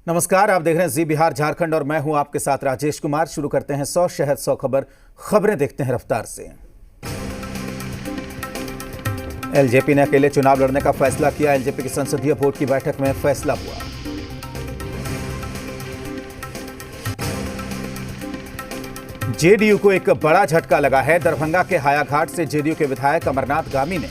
नमस्कार, आप देख रहे हैं जी बिहार झारखंड और मैं हूं आपके साथ राजेश कुमार। शुरू करते हैं 100 शहर 100 खबर। खबरें देखते हैं रफ्तार से। एलजेपी ने अकेले चुनाव लड़ने का फैसला किया। एलजेपी की संसदीय बोर्ड की बैठक में फैसला हुआ। जेडीयू को एक बड़ा झटका लगा है। दरभंगा के हायाघाट से जेडीयू के विधायक अमरनाथ गामी ने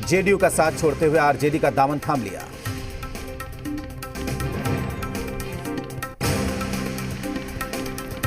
जेडीयू का साथ छोड़ते हुए आरजेडी का दामन थाम लिया।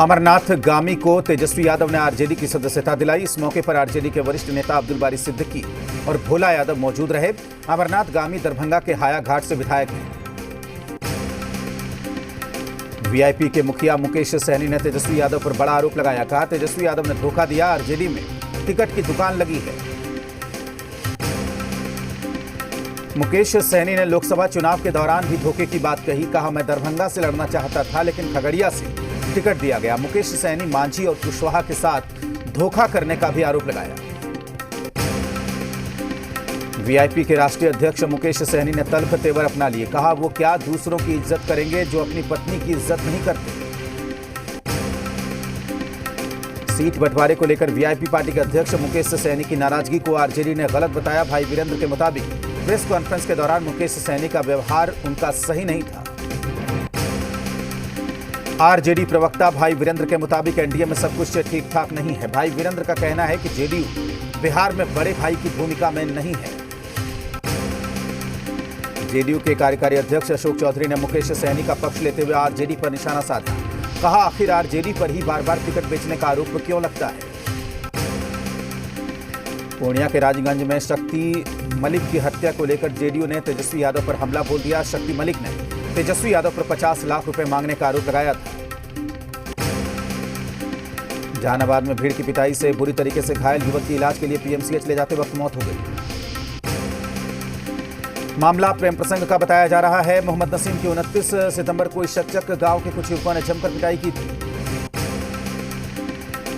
अमरनाथ गामी को तेजस्वी यादव ने आरजेडी की सदस्यता दिलाई। इस मौके पर आरजेडी के वरिष्ठ नेता अब्दुल बारी सिद्दीकी और भोला यादव मौजूद रहे। अमरनाथ गामी दरभंगा के हायाघाट से विधायक हैं। वीआईपी के मुखिया मुकेश सहनी ने तेजस्वी यादव पर बड़ा आरोप लगाया। कहा, तेजस्वी यादव ने धोखा दिया, आरजेडी में टिकट की दुकान लगी है। मुकेश सहनी ने लोकसभा चुनाव के दौरान भी धोखे की बात कही। कहा, मैं दरभंगा से लड़ना चाहता था लेकिन खगड़िया से टिकट दिया गया। मुकेश सहनी मांझी और कुशवाहा के साथ धोखा करने का भी आरोप लगाया। वीआईपी के राष्ट्रीय अध्यक्ष मुकेश सहनी ने तल्ख तेवर अपना लिए। कहा, वो क्या दूसरों की इज्जत करेंगे जो अपनी पत्नी की इज्जत नहीं करते। सीट बंटवारे को लेकर वीआईपी पार्टी के अध्यक्ष मुकेश सहनी की नाराजगी को आरजेडी ने गलत बताया। भाई वीरेंद्र के मुताबिक प्रेस कॉन्फ्रेंस के दौरान मुकेश सहनी का व्यवहार उनका सही नहीं था। आरजेडी प्रवक्ता भाई वीरेंद्र के मुताबिक एनडीए में सब कुछ ठीक ठाक नहीं है। भाई वीरेंद्र का कहना है कि जेडीयू बिहार में बड़े भाई की भूमिका में नहीं है। जेडीयू के कार्यकारी अध्यक्ष अशोक चौधरी ने मुकेश सहनी का पक्ष लेते हुए आरजेडी पर निशाना साधा। कहा, आखिर आरजेडी पर ही बार बार टिकट बेचने का आरोप क्यों लगता है। पूर्णिया के राजगंज में शक्ति मलिक की हत्या को लेकर जेडीयू ने तेजस्वी यादव पर हमला बोल दिया। शक्ति मलिक ने तेजस्वी यादव पर 50 लाख रुपए मांगने का आरोप लगाया था। जहानाबाद में भीड़ की पिटाई से बुरी तरीके से घायल युवक की इलाज के लिए पीएमसीएच ले जाते वक्त मौत हो गई। मामला प्रेम प्रसंग का बताया जा रहा है। मोहम्मद नसीम की 29 सितंबर को चकचक गांव के कुछ युवकों ने जमकर पिटाई की थी।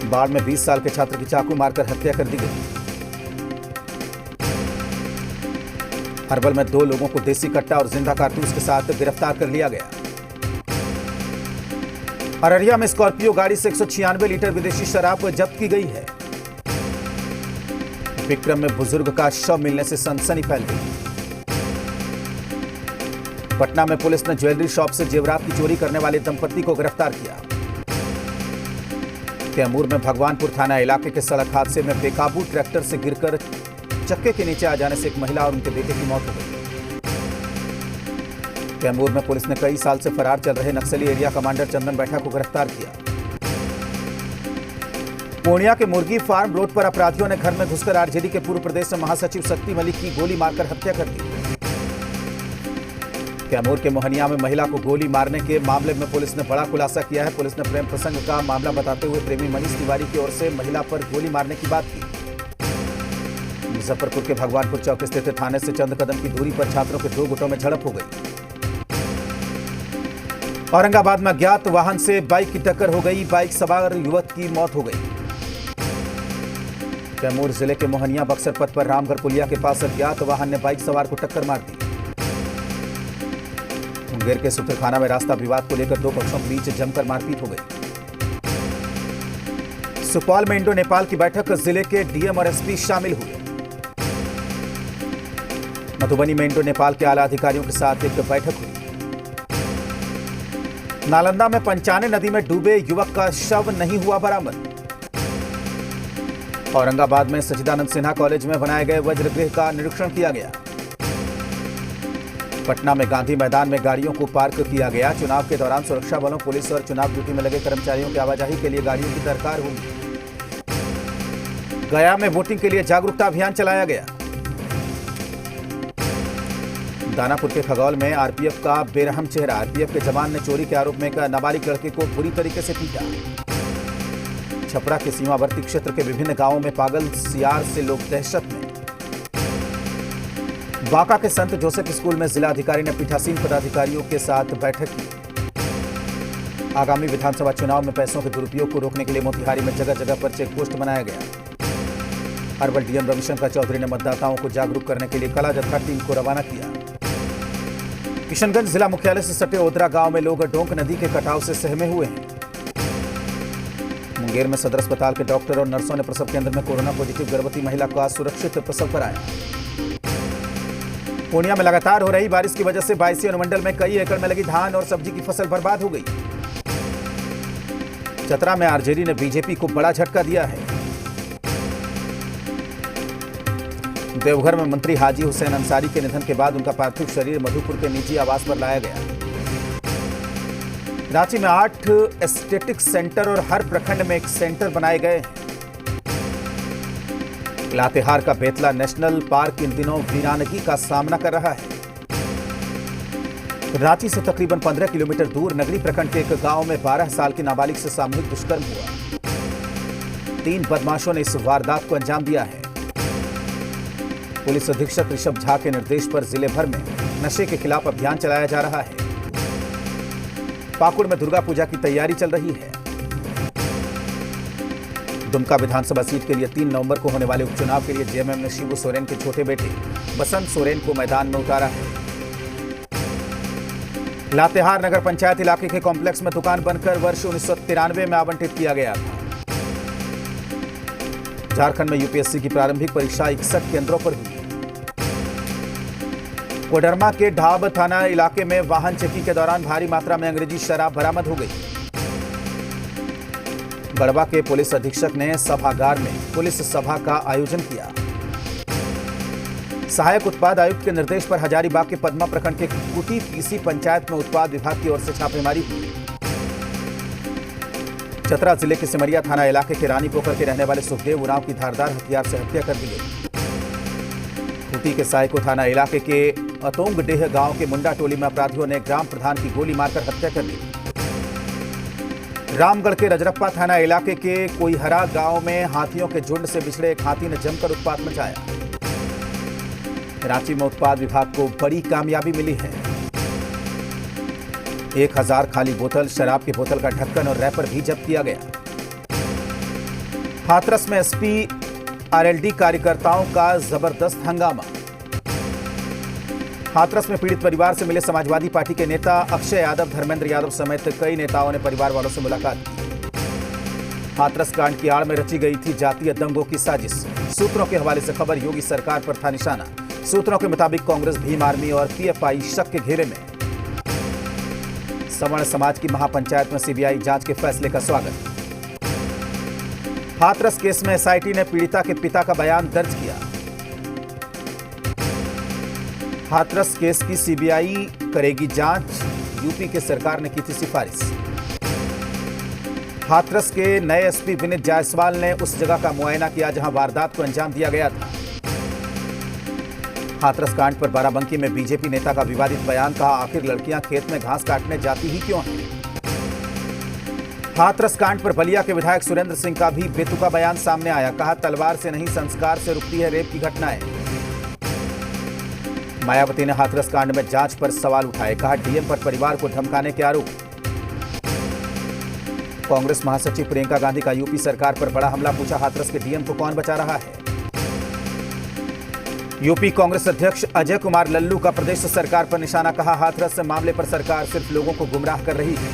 बाढ़ में 20 साल के छात्र की चाकू मारकर हत्या कर दी गई। हरबल में 2 लोगों को देसी कट्टा और जिंदा कारतूस के साथ गिरफ्तार कर लिया गया। अररिया में स्कॉर्पियो गाड़ी से 196 लीटर विदेशी शराब जब्त की गई है। विक्रम में बुजुर्ग का शव मिलने से सनसनी फैल गई। पटना में पुलिस ने ज्वेलरी शॉप से जेवरात की चोरी करने वाले दंपति को गिरफ्तार किया। कैमूर में भगवानपुर थाना इलाके के सड़क हादसे में बेकाबू ट्रैक्टर से गिरकर चक्के के नीचे आ जाने से एक महिला और उनके बेटे की मौत हो गई। कैमूर में पुलिस ने कई साल से फरार चल रहे नक्सली एरिया कमांडर चंदन बैठा को गिरफ्तार किया। पूर्णिया के मुर्गी फार्म रोड पर अपराधियों ने घर में घुसकर आरजेडी के पूर्व प्रदेश महासचिव शक्ति मलिक की गोली मारकर हत्या कर दी। कैमूर के मोहनिया में महिला को गोली मारने के मामले में पुलिस ने बड़ा खुलासा किया है। पुलिस ने प्रेम प्रसंग का मामला बताते हुए प्रेमी मनीष तिवारी की ओर से महिला पर गोली मारने की बात की। मुजफ्फरपुर के भगवानपुर चौक स्थित थाने से चंद कदम की दूरी पर छात्रों के 2 गुटों में झड़प हो गई। औरंगाबाद में अज्ञात वाहन से बाइक की टक्कर हो गई। बाइक सवार युवक की मौत हो गई। कैमूर जिले के मोहनिया बक्सर पथ पर रामगढ़ पुलिया के पास अज्ञात वाहन ने बाइक सवार को टक्कर मार दी। मुंगेर के सुत्रखाना में रास्ता विवाद को लेकर 2 पक्षों के बीच जमकर मारपीट हो गई। सुपौल में इंडो नेपाल की बैठक, जिले के डीएम और एसपी शामिल हुए। मधुबनी में इंडो नेपाल के आला अधिकारियों के साथ एक बैठक हुई। नालंदा में पंचाने नदी में डूबे युवक का शव नहीं हुआ बरामद। औरंगाबाद में सच्चिदानंद सिन्हा कॉलेज में बनाए गए वज्रगृह का निरीक्षण किया गया। पटना में गांधी मैदान में गाड़ियों को पार्क किया गया। चुनाव के दौरान सुरक्षा बलों, पुलिस और चुनाव ड्यूटी में लगे कर्मचारियों की आवाजाही के लिए गाड़ियों की दरकार होगी। गया में वोटिंग के लिए जागरूकता अभियान चलाया गया। दानापुर के खगौल में आरपीएफ का बेरहम चेहरा। आरपीएफ के जवान ने चोरी के आरोप में एक नाबालिग लड़के को बुरी तरीके से पीटा। छपरा के सीमावर्ती क्षेत्र के विभिन्न गांवों में पागल सियार से लोग दहशत में। बांका के संत जोसेफ स्कूल में जिला अधिकारी ने पीठासीन पदाधिकारियों के साथ बैठक की। आगामी विधानसभा चुनाव में पैसों के दुरुपयोग को रोकने के लिए मोतिहारी में जगह जगह पर चेक पोस्ट बनाया गया। अरवल डीएम रविशंकर चौधरी ने मतदाताओं को जागरूक करने के लिए कला जत्था टीम को रवाना किया। किशनगंज जिला मुख्यालय से सटे ओदरा गांव में लोग डोंक नदी के कटाव से सहमे हुए हैं। मुंगेर में सदर अस्पताल के डॉक्टर और नर्सों ने प्रसव केंद्र में कोरोना पॉजिटिव गर्भवती महिला का सुरक्षित प्रसव कराया। पूर्णिया में लगातार हो रही बारिश की वजह से बायसी अनुमंडल में कई एकड़ में लगी धान और सब्जी की फसल बर्बाद हो गई। चतरा में आरजेडी ने बीजेपी को बड़ा झटका दिया है। देवघर में मंत्री हाजी हुसैन अंसारी के निधन के बाद उनका पार्थिव शरीर मधुपुर के निजी आवास पर लाया गया। रांची में 8 एस्थेटिक सेंटर और हर प्रखंड में एक सेंटर बनाए गए हैं। लातेहार का बेतला नेशनल पार्क इन दिनों वीरानगी का सामना कर रहा है। रांची से तकरीबन 15 किलोमीटर दूर नगरी प्रखंड के एक गांव में 12 साल की नाबालिग से सामूहिक दुष्कर्म हुआ। 3 बदमाशों ने इस वारदात को अंजाम दिया है। पुलिस अधीक्षक ऋषभ झा के निर्देश पर जिले भर में नशे के खिलाफ अभियान चलाया जा रहा है। पाकुड़ में दुर्गा पूजा की तैयारी चल रही है। दुमका विधानसभा सीट के लिए 3 नवंबर को होने वाले उपचुनाव के लिए जेएमएम ने शिबू सोरेन के छोटे बेटे बसंत सोरेन को मैदान में उतारा है। लातेहार नगर पंचायत इलाके के कॉम्प्लेक्स में दुकान बनकर वर्ष 1993 में आवंटित किया गया था। झारखंड में यूपीएससी की प्रारंभिक परीक्षा 61 केंद्रों पर हुई। कोडरमा के ढाब थाना इलाके में वाहन चेकिंग के दौरान भारी मात्रा में अंग्रेजी शराब बरामद हो गई। गढ़वा के पुलिस अधीक्षक ने सभागार में पुलिस सभा का आयोजन किया। सहायक उत्पाद आयुक्त के निर्देश पर हजारीबाग के पद्मा प्रखंड के कुटी पीसी पंचायत में उत्पाद विभाग की ओर से छापेमारी हुई। चतरा जिले के सिमरिया थाना इलाके के रानी पोखर के रहने वाले सुखदेव उरांव की धारदार हथियार से हत्या कर दी गई। कुटी के सायको थाना इलाके के अतोंगडेह गांव के मुंडा टोली में अपराधियों ने ग्राम प्रधान की गोली मारकर हत्या कर दी। रामगढ़ के रजरप्पा थाना इलाके के कोईहरा गांव में हाथियों के झुंड से बिछड़े एक हाथी ने जमकर उत्पात मचाया। रांची में उत्पाद विभाग को बड़ी कामयाबी मिली है। 1000 खाली बोतल शराब की बोतल का ढक्कन और रैपर भी जब्त किया गया। हाथरस में एसपी आरएलडी कार्यकर्ताओं का जबरदस्त हंगामा। हाथरस में पीड़ित परिवार से मिले समाजवादी पार्टी के नेता अक्षय यादव, धर्मेंद्र यादव समेत कई नेताओं ने परिवार वालों से मुलाकात की। हाथरस कांड की आड़ में रची गई थी जातीय दंगों की साजिश। सूत्रों के हवाले से खबर योगी सरकार पर था निशाना। सूत्रों के मुताबिक कांग्रेस, भीम आर्मी और पीएफआई शक के घेरे में। सवर्ण समाज की महापंचायत में सीबीआई जांच के फैसले का स्वागत। हाथरस केस में एसआईटी ने पीड़िता के पिता का बयान दर्ज किया। हाथरस केस की सीबीआई करेगी जांच, यूपी के सरकार ने की थी सिफारिश। हाथरस के नए एसपी विनीत जायसवाल ने उस जगह का मुआयना किया जहां वारदात को अंजाम दिया गया था। हाथरस कांड पर बाराबंकी में बीजेपी नेता का विवादित बयान, कहा आखिर लड़कियां खेत में घास काटने जाती ही क्यों हैं। हाथरस कांड पर बलिया के विधायक सुरेंद्र सिंह का भी बेतुका बयान सामने आया, कहा तलवार से नहीं संस्कार से रुकती है रेप की घटनाएं। मायावती ने हाथरस कांड में जांच पर सवाल उठाए, कहा डीएम पर परिवार को धमकाने के आरोप। कांग्रेस महासचिव प्रियंका गांधी का यूपी सरकार पर बड़ा हमला, पूछा हाथरस के डीएम को कौन बचा रहा है। यूपी कांग्रेस अध्यक्ष अजय कुमार लल्लू का प्रदेश सरकार पर निशाना, कहा हाथरस मामले पर सरकार सिर्फ लोगों को गुमराह कर रही है।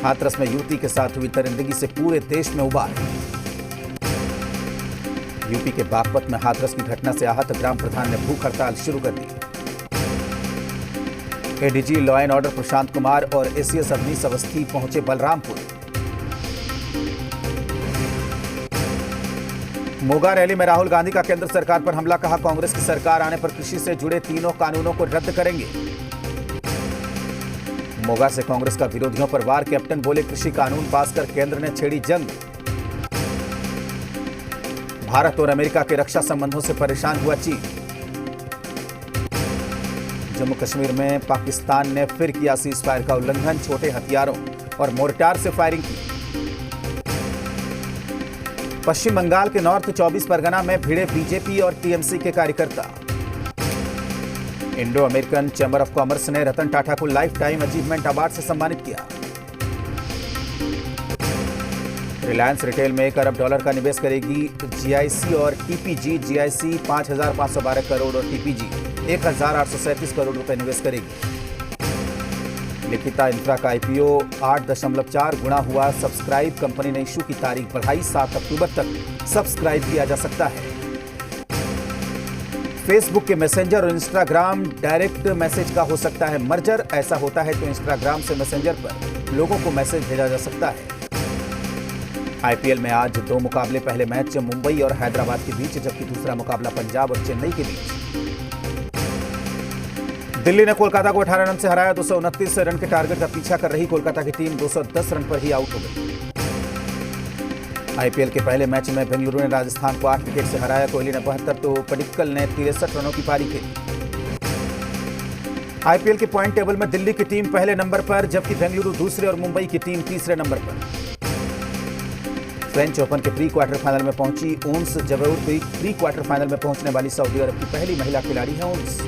हाथरस में युवती के साथ हुई दरिंदगी से पूरे देश में उबाल। यूपी के बागपत में हाथरस की घटना से आहत ग्राम प्रधान ने भूख हड़ताल शुरू कर दी। ADG law and order Prashant Kumar और एसीएस अवनीश अवस्थी पहुंचे बलरामपुर। मोगा रैली में राहुल गांधी का केंद्र सरकार पर हमला, कहा कांग्रेस की सरकार आने पर कृषि से जुड़े तीनों कानूनों को रद्द करेंगे। मोगा से कांग्रेस का विरोधियों पर वार, कैप्टन बोले कृषि कानून पास कर केंद्र ने छेड़ी जंग। भारत और अमेरिका के रक्षा संबंधों से परेशान हुआ चीन। जम्मू कश्मीर में पाकिस्तान ने फिर किया सीजफायर का उल्लंघन, छोटे हथियारों और मोर्टार से फायरिंग की। पश्चिम बंगाल के नॉर्थ 24 परगना में भिड़े बीजेपी और टीएमसी के कार्यकर्ता। Indo American chamber of commerce ने रतन टाटा को लाइफ टाइम अचीवमेंट अवार्ड से सम्मानित किया। रिलायंस रिटेल में $1 अरब का निवेश करेगी जीआईसी और टीपीजी। जीआईसी 5,512 करोड़ और टीपीजी 1,837 करोड़ रुपए निवेश करेगी। लिखिता इंफ्रा का आईपीओ 8.4 गुना हुआ सब्सक्राइब। कंपनी ने इशू की तारीख बढ़ाई, 7 अक्टूबर तक सब्सक्राइब किया जा सकता है। फेसबुक के मैसेंजर और इंस्टाग्राम डायरेक्ट मैसेज का हो सकता है मर्जर। ऐसा होता है तो इंस्टाग्राम से मैसेंजर पर लोगों को मैसेज भेजा जा सकता है। आईपीएल में आज 2 मुकाबले। पहले मैच मुंबई और हैदराबाद के बीच, जबकि दूसरा मुकाबला पंजाब और चेन्नई के बीच। दिल्ली ने कोलकाता को 18 रन से हराया। 229 रन के टारगेट का पीछा कर रही कोलकाता की टीम 210 रन पर ही आउट हो गई। आईपीएल के पहले मैच में बेंगलुरु ने राजस्थान को 8 विकेट से हराया। कोहली ने 72 तो पडिक्कल ने 63 रनों की पारी खेली। आईपीएल के पॉइंट टेबल में दिल्ली की टीम पहले नंबर पर, जबकि बेंगलुरु दूसरे और मुंबई की टीम तीसरे नंबर पर। फ्रेंच ओपन के प्री क्वार्टर फाइनल में पहुंची ओन्स जबौर। प्री क्वार्टर फाइनल में पहुंचने वाली सऊदी अरब की पहली महिला खिलाड़ी है Ons.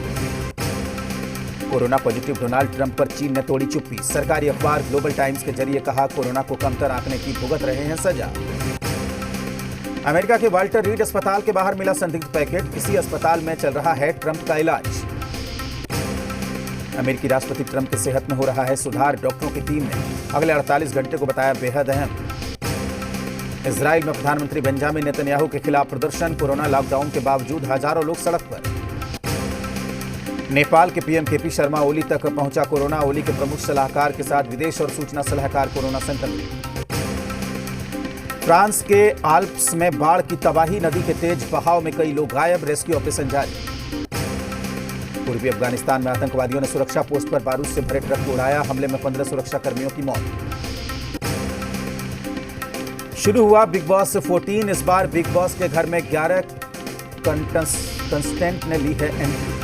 Corona positive Donald Trump पर चीन ने तोड़ी चुप्पी। सरकारी अखबार ग्लोबल टाइम्स के जरिए कहा, कोरोना को कमतर आंकने की भुगत रहे हैं सजा। अमेरिका के वाल्टर रीड अस्पताल के बाहर मिला संदिग्ध पैकेट। इसी अस्पताल में चल रहा है ट्रंप का इलाज। अमेरिकी राष्ट्रपति ट्रंप की सेहत में हो रहा है सुधार। डॉक्टरों की टीम ने अगले 48 घंटे को बताया बेहद अहम। इजराइल में प्रधानमंत्री बेंजामिन नेतन्याहू के खिलाफ प्रदर्शन। कोरोना लॉकडाउन के बावजूद हजारों लोग सड़क पर। नेपाल के पीएम केपी शर्मा ओली तक पहुंचा कोरोना। ओली के प्रमुख सलाहकार के साथ विदेश और सूचना सलाहकार कोरोना संक्रमित। फ्रांस के आल्प्स में बाढ़ की तबाही। नदी के तेज बहाव में कई लोग गायब। रेस्क्यू ऑपरेशन जारी। पूर्वी अफगानिस्तान में आतंकवादियों ने सुरक्षा पोस्ट पर बारूद से भरे ट्रक को उड़ाया। हमले में 15 सुरक्षा कर्मियों की मौत। शुरू हुआ बिग बॉस 14। इस बार बिग बॉस के घर में 11 कंटेस्टेंट ने ली है एंट्री।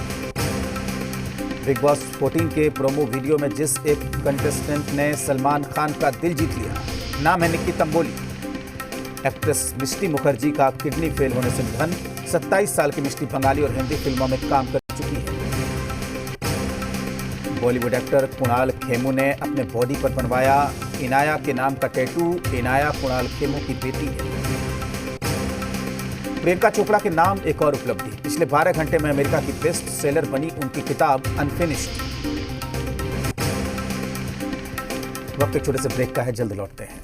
बिग बॉस 14 के प्रोमो वीडियो में जिस एक कंटेस्टेंट ने सलमान खान का दिल जीत लिया, नाम है निक्की तंबोली। एक्ट्रेस मिष्टी मुखर्जी का किडनी फेल होने से निधन। 27 साल की मिष्टी बंगाली और हिंदी फिल्मों में काम कर चुकी है। बॉलीवुड एक्टर कुणाल खेमू ने अपने बॉडी पर बनवाया इनाया के नाम का टैटू। इनाया कुणाल खेमू की बेटी है। प्रियंका चोपड़ा के नाम एक और उपलब्धि। पिछले 12 घंटे में अमेरिका की बेस्ट सेलर बनी उनकी किताब अनफिनिश्ड। वक्त एक छोटे से ब्रेक का है, जल्द लौटते हैं।